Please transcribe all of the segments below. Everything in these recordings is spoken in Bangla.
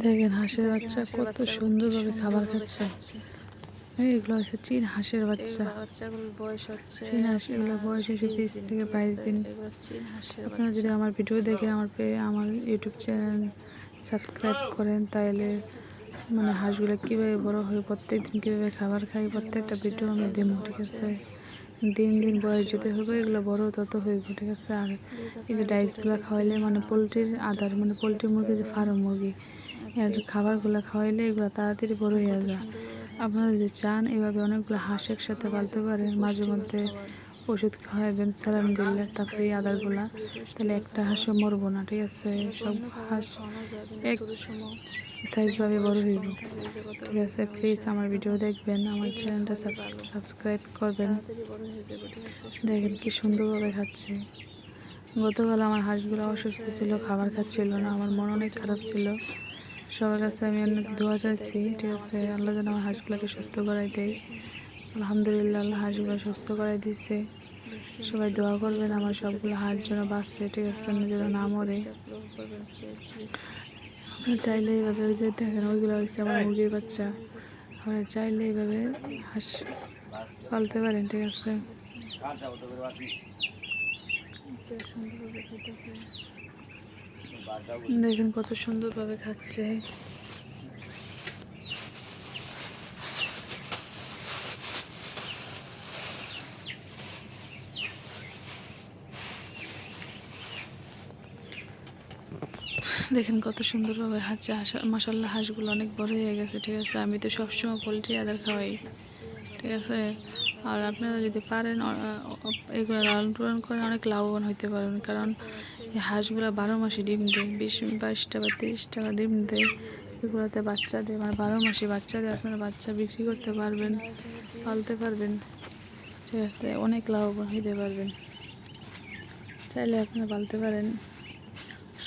দেখেন হাঁসের বাচ্চা কত সুন্দরভাবে খাবার খাচ্ছে। এইগুলো হচ্ছে চীন হাঁসের বাচ্চা। চীন হাঁস এগুলো বয়স হচ্ছে 20 থেকে 22 দিন। আপনারা যদি আমার ভিডিও দেখে আমার ইউটিউব চ্যানেল সাবস্ক্রাইব করেন তাহলে মানে হাঁসগুলো কীভাবে বড় হয়, প্রত্যেকদিন কীভাবে খাবার খাই, প্রত্যেকটা ভিডিও আমি দেবো, ঠিক আছে। দিন দিন বয়স যেতে হবে, এগুলো বড় তত হইব, ঠিক আছে। আর এই যে ডাইসগুলো খাওয়াইলে মানে পোলট্রির আদার মানে পোলট্রি মুরগি যে ফার্ম মুরগি এর খাবারগুলো খাওয়াইলে এগুলো তাড়াতাড়ি বড় হয়ে যায়। আপনারা যদি চান এভাবে অনেকগুলো হাঁস একসাথে পালতে পারেন, মাঝে মধ্যে ওষুধ খাওয়াবেন স্যালাইন দিলে, তারপরে এই আদারগুলা, তাহলে একটা হাঁসও মরবো না, ঠিক আছে। সব হাঁস এক সাইজভাবে বড় হইব, ঠিক আছে। প্লিজ আমার ভিডিও দেখবেন, আমার চ্যানেলটা সাবস্ক্রাইব করবেন। দেখেন কি সুন্দরভাবে খাচ্ছে। গতকাল আমার হাঁসগুলো অসুস্থ ছিল, খাবার খাচ্ছিল না, আমার মন অনেক খারাপ ছিল। সবার কাছে আমি অনেক দোয়া চাইছি, ঠিক আছে। আল্লাহ যেন আমার হাঁসগুলোকে সুস্থ করাই দেয়। আলহামদুলিল্লাহ, আল্লাহ হাঁসগুলো সুস্থ করাই দিচ্ছে। সবাই দোয়া করবেন আমার সবগুলো হাঁস যেন বাঁচছে, ঠিক আছে, যেন না মরে। আপনারা চাইলে এইভাবে ওই যে দেখেন ওইগুলো হচ্ছে আমার মুরগির বাচ্চা, আপনারা চাইলে এইভাবে হাঁস পালতে পারেন, ঠিক আছে। দেখেন কত সুন্দরভাবে খাচ্ছে। দেখেন কত সুন্দরভাবে খাচ্ছে। মাশাআল্লাহ হাঁসগুলো অনেক বড় হয়ে গেছে, ঠিক আছে। আমি তো সবসময় পোলট্রি আদার খাওয়াই, ঠিক আছে। আর আপনারা যদি পারেন এগুলো লালন পালন করে অনেক লাভবান হইতে পারবেন, কারণ এই হাঁসগুলো 12 মাসে ডিম দেয়, 20-22টা বা 30টা ডিম দেয়। এগুলোতে বাচ্চা দেয়, মানে 12 মাসে বাচ্চা দেয়। আপনারা বাচ্চা বিক্রি করতে পারবেন, পালতে পারবেন, ঠিক আছে। অনেক লাভবান হইতে পারবেন। চাইলে আপনারা পালতে পারেন,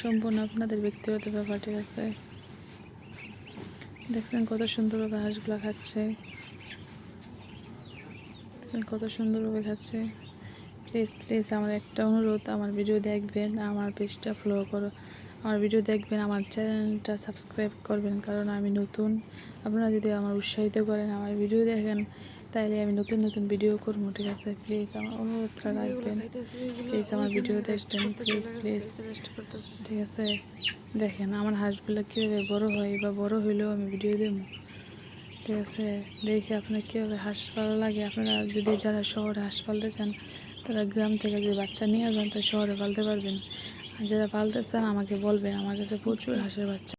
সম্পূর্ণ আপনাদের ব্যক্তিগত ব্যাপার, ঠিক আছে। দেখছেন কত সুন্দরভাবে হাঁসগুলো খাচ্ছে, দেখছেন কত সুন্দরভাবে খাচ্ছে। প্লিজ প্লিজ আমার একটা অনুরোধ, আমার ভিডিও দেখবেন, আমার পেজটা ফলো করো, আমার ভিডিও দেখবেন, আমার চ্যানেলটা সাবস্ক্রাইব করবেন, কারণ আমি নতুন। আপনারা যদি আমার উৎসাহিত করেন, আমার ভিডিও দেখেন, তাইলে আমি নতুন নতুন ভিডিও করবো, ঠিক আছে। প্লিজ আমার অনুরোধটা রাখবেন, প্লিজ আমার ভিডিও দেখবেন, প্লিজ প্লিজ, ঠিক আছে। দেখেন আমার হাঁসগুলো কীভাবে বড় হয়, বা বড় হইলেও আমি ভিডিও দেবো, ঠিক আছে। দেখে আপনার কীভাবে হাঁস ভালো লাগে। আপনারা যদি যারা শহরে হাঁস পালতে চান, তারা গ্রাম থেকে যদি বাচ্চা নিয়ে যান, তারা শহরে পালতে পারবেন। আর যারা পালতে চান আমাকে বলবেন, আমার কাছে প্রচুর হাঁসের বাচ্চা